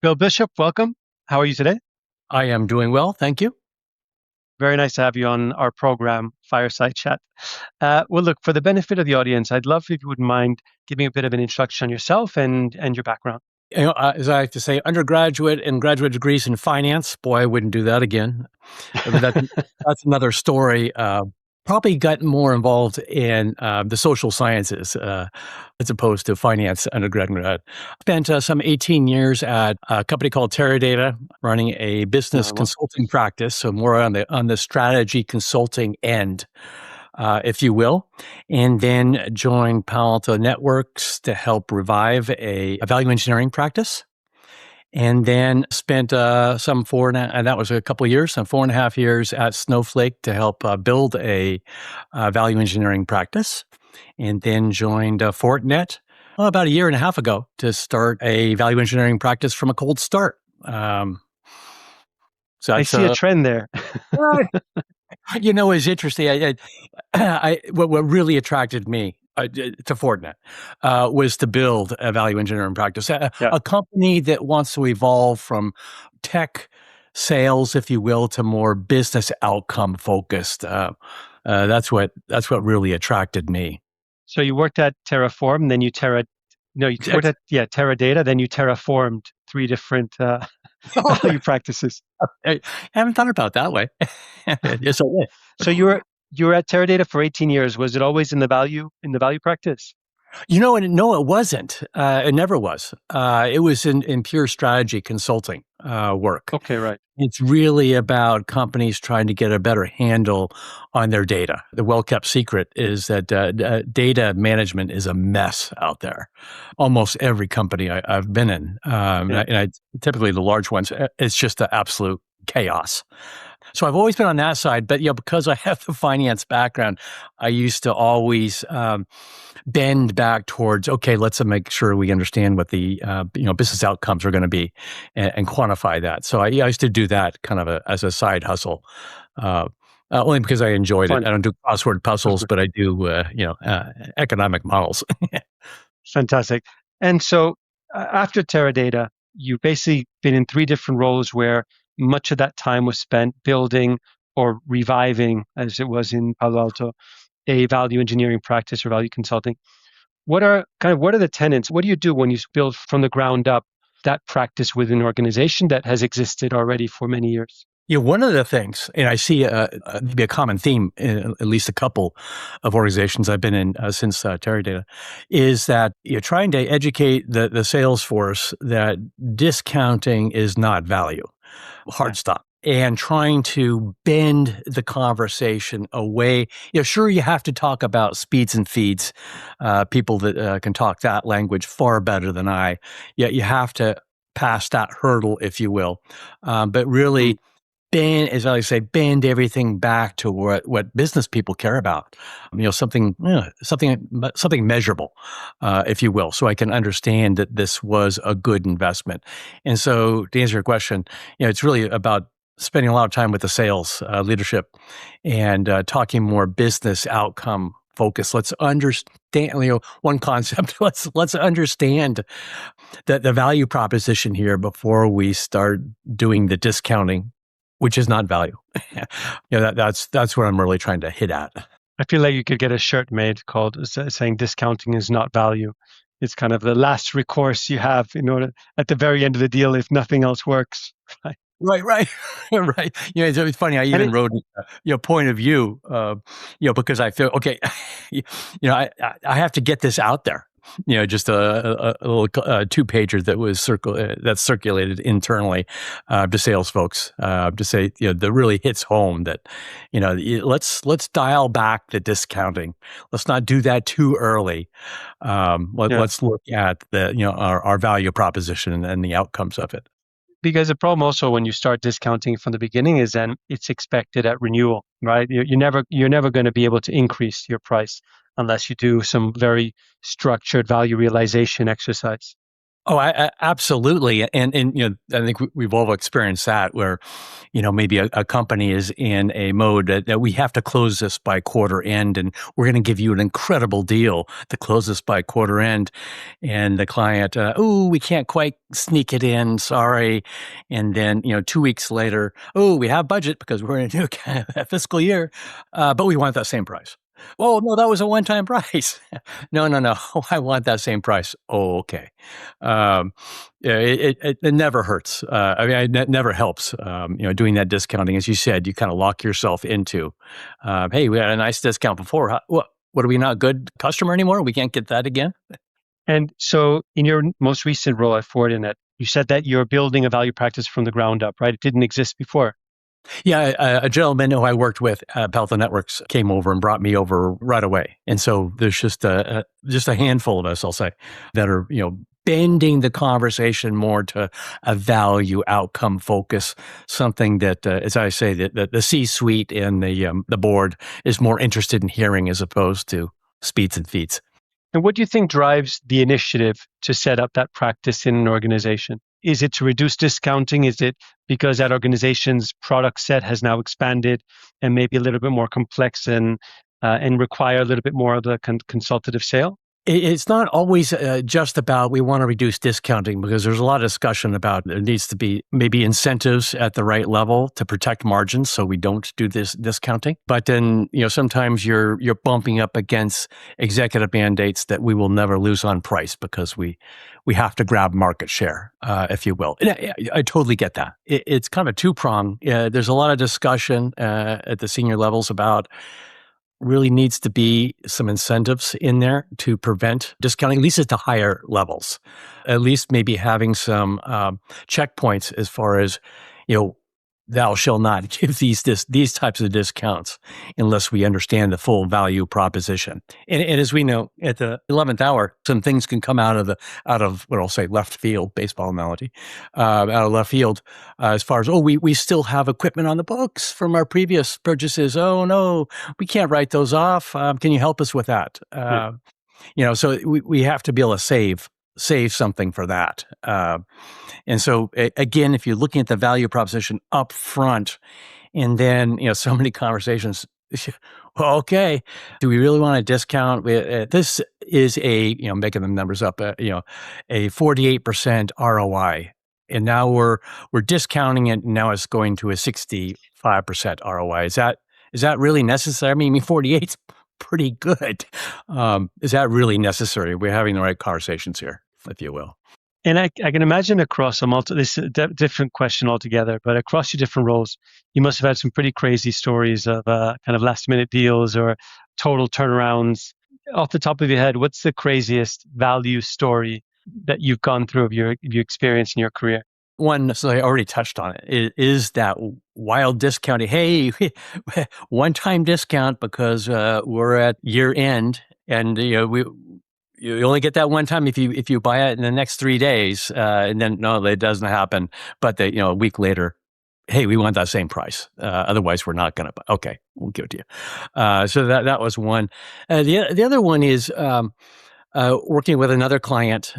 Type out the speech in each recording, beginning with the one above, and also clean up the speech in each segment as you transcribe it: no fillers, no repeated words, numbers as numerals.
Bill Bishop, welcome. How are you today? I am doing well, thank you. Very nice to have you on our program, Fireside Chat. Well, look, for the benefit of the audience, I'd love if you wouldn't mind giving a bit of an introduction on yourself and your background. As I like to say, undergraduate and graduate degrees in finance. Boy, I wouldn't do that again. But that's another story. Probably got more involved in the social sciences as opposed to finance undergraduate. Spent some 18 years at a company called Teradata, running a business Well, consulting practice, so more on the strategy consulting end, if you will, and then joined Palo Alto Networks to help revive a value engineering practice. And then spent some and that was a couple of years, some 4.5 years at Snowflake to help build a value engineering practice. And then joined Fortinet about a year and a half ago to start a value engineering practice from a cold start. So I that's see a trend there. it's interesting. What really attracted me to Fortinet was to build a value engineering practice, Yeah, a company that wants to evolve from tech sales, if you will, to more business outcome focused. That's what really attracted me. so you worked at Terraform, then you no, you worked It's- at Teradata, then you terraformed three different value practices. I haven't thought about it that way. Yes, I did. So you were at Teradata for 18 years. Was it always in the value practice? And no, it wasn't. It never was. It was in pure strategy consulting work. Okay, right. It's really about companies trying to get a better handle on their data. The well-kept secret is that data management is a mess out there. Almost every company I've been in, Yeah. typically the large ones, it's just an absolute chaos. So I've always been on that side, but because I have the finance background, I used to always bend back towards, okay, let's make sure we understand what the business outcomes are going to be, and quantify that. So I used to do that kind of as a side hustle, uh, only because I enjoyed it. Fun. I don't do crossword puzzles, but I do economic models. Fantastic. And so after Teradata, you've basically been in three different roles where much of that time was spent building or reviving, as it was in Palo Alto, a value engineering practice or value consulting. What are the tenets? What do you do when you build from the ground up that practice within an organization that has existed already for many years? Yeah, one of the things, and I see maybe a common theme in at least a couple of organizations I've been in since Teradata, is that you're trying to educate the sales force that discounting is not value. Yeah. Hard stop. And trying to bend the conversation away. Sure, you have to talk about speeds and feeds, people that can talk that language far better than I. Yet you have to pass that hurdle, if you will. But Mm. really, bend, as I say, bend everything back to what business people care about. Something measurable, if you will, so I can understand that this was a good investment. And so, to answer your question, it's really about spending a lot of time with the sales leadership and talking more business outcome focus. Let's understand, one concept. Let's understand the value proposition here before we start doing the discounting, which is not value. That's what I'm really trying to hit at. I feel like you could get a shirt made called saying discounting is not value. It's kind of the last recourse you have in order at the very end of the deal if nothing else works. Right. Right, right. It's funny. I And even it, wrote, point of view, because I feel okay. I have to get this out there. Just a little 2-pager that was that's circulated internally to sales folks to say, that really hits home that, let's dial back the discounting. Let's not do that too early. yeah, Let's look at our value proposition and the outcomes of it. because the problem also when you start discounting from the beginning is then it's expected at renewal, right? You're never going to be able to increase your price unless you do some very structured value realization exercise. Oh, absolutely. And I think we've all experienced that where, maybe a company is in a mode that we have to close this by quarter end, and we're going to give you an incredible deal to close this by quarter end. And the client, oh, we can't quite sneak it in. Sorry. And then, 2 weeks later, oh, we have budget because we're in a new fiscal year, but we want that same price. Oh, no, that was a one-time price. No, no, no. I want that same price. Oh, okay. Um, yeah, it never hurts. I mean, it never helps. Doing that discounting, as you said, you kind of lock yourself into, hey, we had a nice discount before. What are we not good customer anymore? We can't get that again. And so in your most recent role at Fortinet, you said that you're building a value practice from the ground up, right? It didn't exist before. Yeah, a gentleman who I worked with at Palo Alto Networks came over and brought me over right away. And so there's just a handful of us, I'll say, that are bending the conversation more to a value outcome focus, something that, as I say, that the C-suite and the board is more interested in hearing as opposed to speeds and feeds. And what do you think drives the initiative to set up that practice in an organization? Is it to reduce discounting? Is it because that organization's product set has now expanded and maybe a little bit more complex and require a little bit more of the consultative sale? It's not always just about we want to reduce discounting, because there's a lot of discussion about there needs to be maybe incentives at the right level to protect margins so we don't do this discounting. But then, sometimes you're bumping up against executive mandates that we will never lose on price because we have to grab market share, if you will. And I totally get that. It's kind of a two-prong. There's a lot of discussion at the senior levels about really needs to be some incentives in there to prevent discounting, at least at the higher levels. At least maybe having some checkpoints as far as, thou shall not give these types of discounts unless we understand the full value proposition. And as we know, at the 11th hour, some things can come out of what I'll say left field, baseball analogy, out of left field, as far as, oh, we still have equipment on the books from our previous purchases. Oh no, we can't write those off. Can you help us with that? Yeah. So we have to be able to save something for that. And so again, if you're looking at the value proposition up front, and then, so many conversations, well, okay, do we really want to discount? This is making the numbers up, a 48% ROI. And now we're discounting it. And now it's going to a 65% ROI. Is that really necessary? I mean, 48 is pretty good. Is that really necessary? We're having the right conversations here, if you will. And I can imagine across this is a different question altogether, but across your different roles, you must have had some pretty crazy stories of kind of last minute deals or total turnarounds. Off the top of your head, what's the craziest value story that you've gone through of your experience in your career? One, so I already touched on it, is that wild discounting. Hey, one-time discount because we're at year end, and you only get that one time if you buy it in the next 3 days, and then no, it doesn't happen. But a week later, hey, we want that same price. Otherwise, we're not going to. Okay, we'll give it to you. So that was one. The other one is working with another client.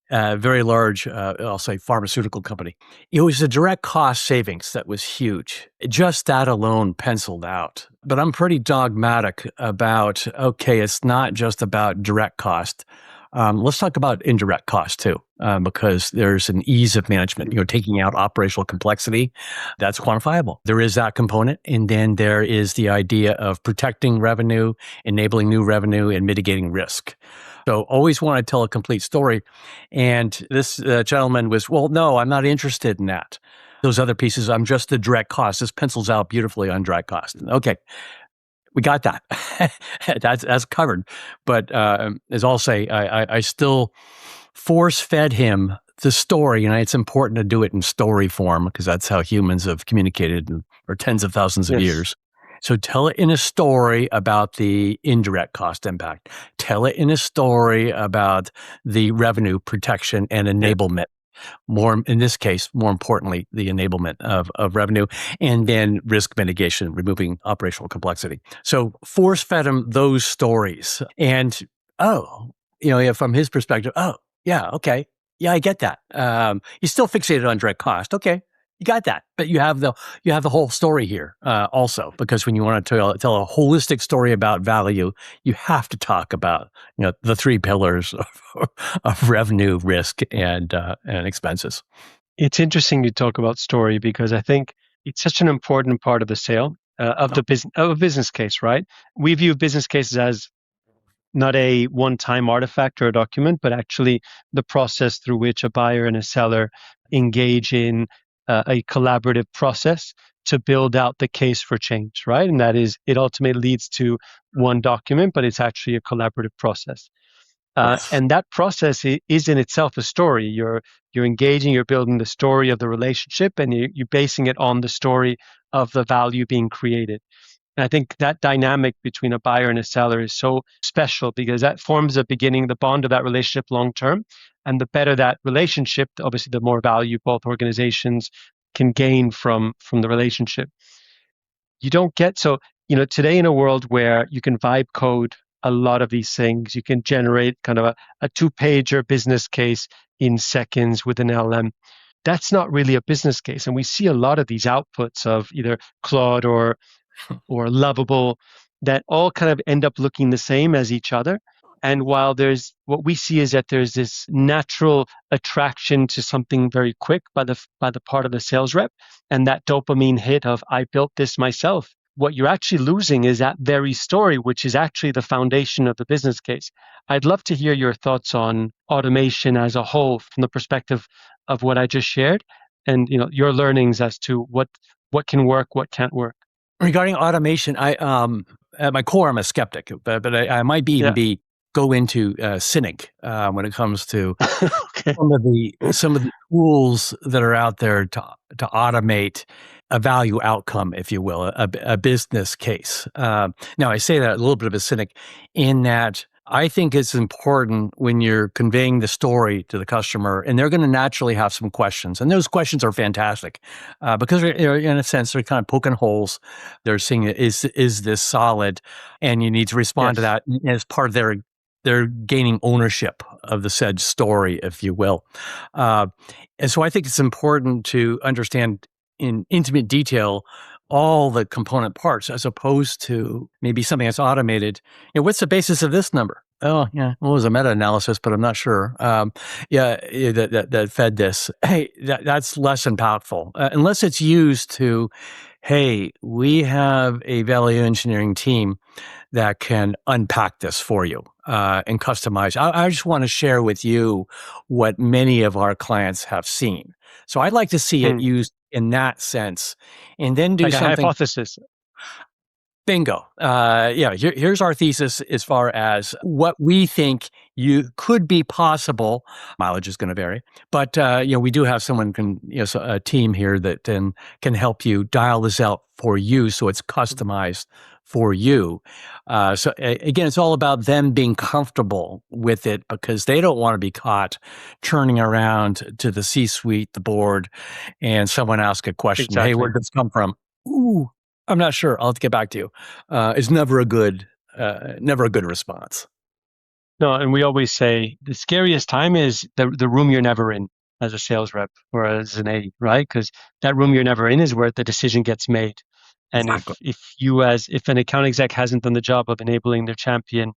Very large, I'll say, pharmaceutical company. It was the direct cost savings that was huge. Just that alone penciled out. But I'm pretty dogmatic about, okay, it's not just about direct cost. Let's talk about indirect cost too, because there's an ease of management, taking out operational complexity. That's quantifiable. There is that component. And then there is the idea of protecting revenue, enabling new revenue, and mitigating risk. So always want to tell a complete story. And this gentleman was, well, no, I'm not interested in that. Those other pieces, I'm just the direct cost. This pencils out beautifully on direct cost. Okay, we got that. that's covered. But as I'll say, I still force-fed him the story, and it's important to do it in story form because that's how humans have communicated for tens of thousands of years. So tell it in a story about the indirect cost impact. Tell it in a story about the revenue protection and enablement. More, in this case, more importantly, the enablement of revenue, and then risk mitigation, removing operational complexity. So force fed him those stories. And from his perspective, Yeah. Okay. Yeah, I get that. You're still fixated on direct cost. Okay, you got that, but you have the whole story here also, because when you want to tell a holistic story about value, you have to talk about the three pillars of revenue, risk, and expenses. It's interesting you talk about story because I think it's such an important part of the sale of the business of a business case, right? We view business cases as not a one-time artifact or a document, but actually the process through which a buyer and a seller engage in a collaborative process to build out the case for change, right? And that is, it ultimately leads to one document, but it's actually a collaborative process. Yes. And that process is in itself a story. You're engaging, you're building the story of the relationship, and you're basing it on the story of the value being created. And I think that dynamic between a buyer and a seller is so special because that forms the beginning, the bond of that relationship long term. And the better that relationship, obviously, the more value both organizations can gain from the relationship. You don't get so, today in a world where you can vibe code a lot of these things, you can generate kind of a two-pager business case in seconds with an LM. That's not really a business case. And we see a lot of these outputs of either Claude or Lovable that all kind of end up looking the same as each other. And while there's what we see is that there's this natural attraction to something very quick by the part of the sales rep, and that dopamine hit of I built this myself. What you're actually losing is that very story, which is actually the foundation of the business case. I'd love to hear your thoughts on automation as a whole from the perspective of what I just shared, and your learnings as to what can work, what can't work. Regarding automation, I at my core, I'm a skeptic, but I might be even Yeah. be go into cynic when it comes to Okay. some of the tools that are out there to automate a value outcome, if you will, a business case. Now, I say that a little bit of a cynic in that I think it's important when you're conveying the story to the customer, and they're going to naturally have some questions, and those questions are fantastic because in a sense they're kind of poking holes. They're saying, "Is this solid?" And you need to respond to Yes. that as part of they're gaining ownership of the said story, if you will. Uh, and so I think it's important to understand in intimate detail all the component parts as opposed to maybe something that's automated. What's the basis of this number? Oh, yeah, well, it was a meta-analysis, but I'm not sure. Yeah, that fed this. Hey, that's less impactful unless it's used to, hey, we have a value engineering team that can unpack this for you and customize. I just want to share with you what many of our clients have seen. So I'd like to see it Hmm. used in that sense, and then do Like a something. hypothesis. Bingo. Yeah, here's our thesis as far as what we think you could be possible. Mileage is going to vary, but we do have someone a team here that can help you dial this out for you, so it's customized for you. Again, it's all about them being comfortable with it because they don't want to be caught turning around to the C-suite, the board, and someone ask a question. Hey, where Exactly. did this come from? Ooh, I'm not sure. I'll have to get back to you. It's never a good response. No, and we always say the scariest time is the room you're never in as a sales rep or as an A, right? Because that room you're never in is where the decision gets made. And Exactly. if an account exec hasn't done the job of enabling their champion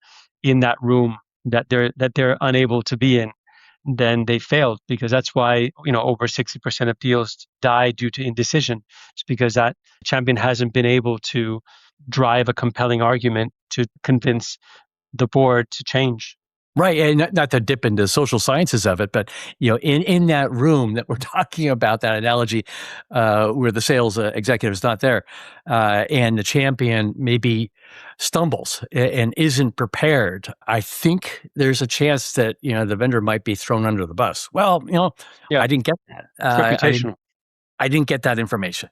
in that room that they're unable to be in, then they failed because that's why over 60% of deals die due to indecision. It's because that champion hasn't been able to drive a compelling argument to convince the board to change. Right, and not to dip into social sciences of it, but in that room that we're talking about, that analogy, where the sales executive is not there, and the champion maybe stumbles and isn't prepared. I think there's a chance that the vendor might be thrown under the bus. Well, Yeah, I didn't get that. it's reputational. I didn't get that information,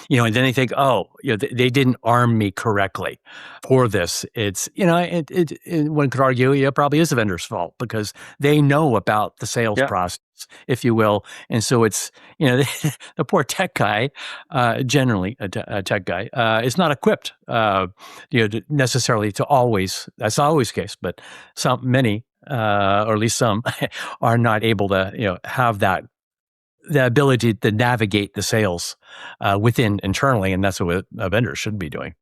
and then they think, oh, they didn't arm me correctly for this. It's, one could argue, it probably is the vendor's fault because they know about the sales Yeah, process, if you will. And so it's, the poor tech guy, generally a tech guy, is not equipped, necessarily to always, that's not always the case, but many or at least some, are not able to, have the ability to navigate the sales within internally, and that's what a vendor should be doing.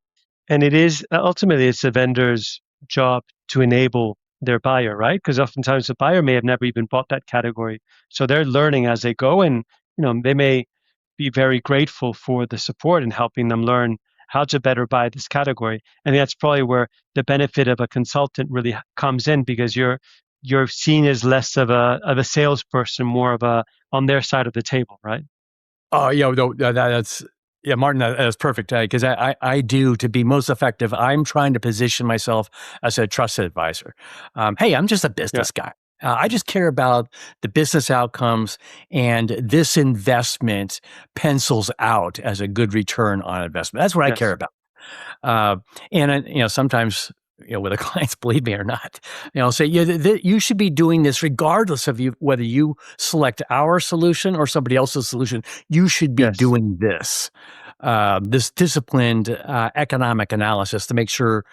And it is ultimately it's the vendor's job to enable their buyer, right? Because oftentimes the buyer may have never even bought that category, so they're learning as they go, and they may be very grateful for the support and helping them learn how to better buy this category. And that's probably where the benefit of a consultant really comes in, because you're seen as less of a salesperson, more of a on their side of the table, right? Oh, yeah, no, that's yeah, Martin, that's perfect. Because I do to be most effective. I'm trying to position myself as a trusted advisor. Hey, I'm just a Yeah. business guy. I just care about the business outcomes, and this investment pencils out as a good return on investment. That's what I care Yes. about. Uh, and sometimes, whether clients believe me or not, say, yeah, you should be doing this regardless of whether you select our solution or somebody else's solution. You should be Yes. doing this. This disciplined economic analysis to make sure,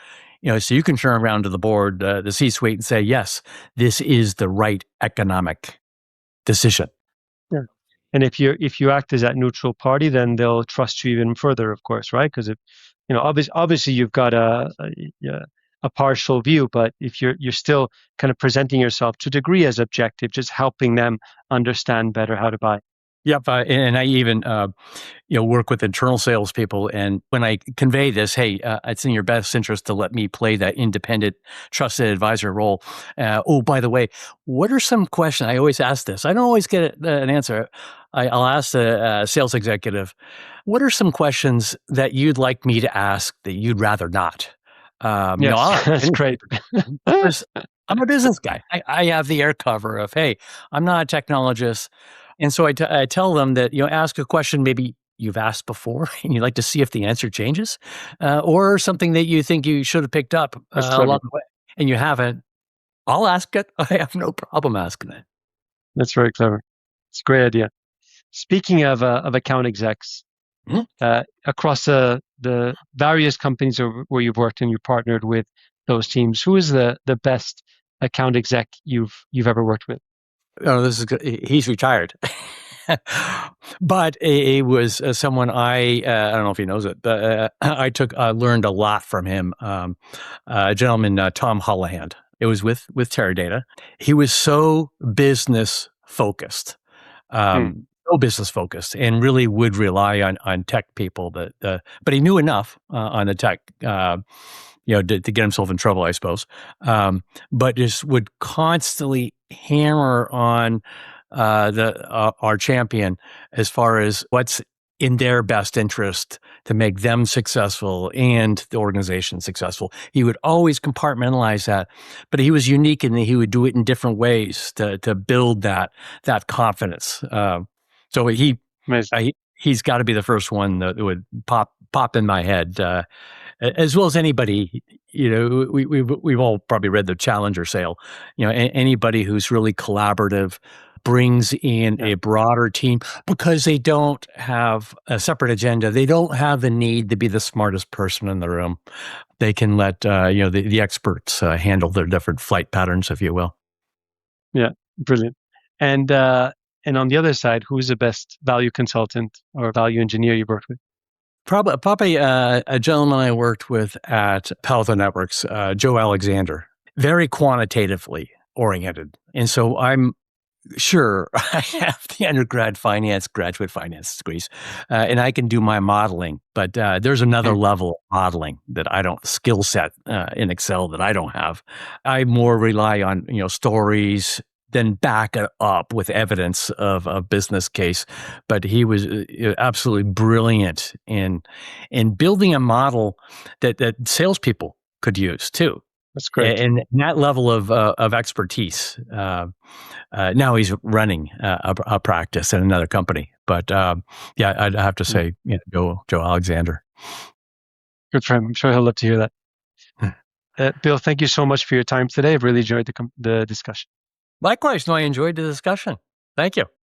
so you can turn around to the board, the C-suite, and say, yes, this is the right economic decision. Yeah. And if you act as that neutral party, then they'll trust you even further, of course, right? Because obviously you've got a partial view, but if you're still kind of presenting yourself to a degree as objective, just helping them understand better how to buy. Yep, and I even work with internal salespeople, and when I convey this, hey, it's in your best interest to let me play that independent, trusted advisor role. Oh, by the way, what are some questions? I always ask this. I don't always get an answer. I'll ask the sales executive, what are some questions that you'd like me to ask that you'd rather not? Yes, I'll ask that's anything. great. Because I'm a business guy. I have the air cover of, hey, I'm not a technologist. And so I tell them that, ask a question maybe you've asked before and you'd like to see if the answer changes, or something that you think you should have picked up That's along clever. the way and you haven't. I'll ask it. I have no problem asking it. That's very clever. It's a great idea. Speaking of account execs, Mhm. across the various companies where you've worked and you've partnered with those teams, who is the best account exec you've ever worked with? Oh, this is good. He's retired. But it was someone I don't know if he knows it, but I learned a lot from him. A gentleman, Tom Hollahan. It was with Teradata. He was so business focused, Hmm, so business focused, and really would rely on tech people. But he knew enough on the tech, to get himself in trouble, I suppose. But just would constantly hammer on the our champion as far as what's in their best interest to make them successful and the organization successful. He would always compartmentalize that, but he was unique in that he would do it in different ways to build that confidence. So amazing. he's got to be the first one that would pop in my head. As well as anybody, we've all probably read the Challenger sale. Anybody who's really collaborative brings in Yeah, a broader team because they don't have a separate agenda. They don't have the need to be the smartest person in the room. They can let the experts handle their different flight patterns, if you will. yeah, brilliant. And on the other side, who's the best value consultant or value engineer you've worked with? Probably a gentleman I worked with at Palo Alto Networks, Joe Alexander, very quantitatively oriented. And so I'm sure I have the graduate finance degrees, and I can do my modeling. But there's another Hmm, level of modeling that I don't skill set in Excel that I don't have. I more rely on stories, then back it up with evidence of a business case. But he was absolutely brilliant in building a model that salespeople could use too, that's great. and that level of expertise. Now he's running a practice at another company, but yeah, I'd have to Hmm, say, Joe Alexander. good for him. I'm sure he'll love to hear that. Bill, thank you so much for your time today. I've really enjoyed the discussion. Likewise, no, I enjoyed the discussion. Thank you.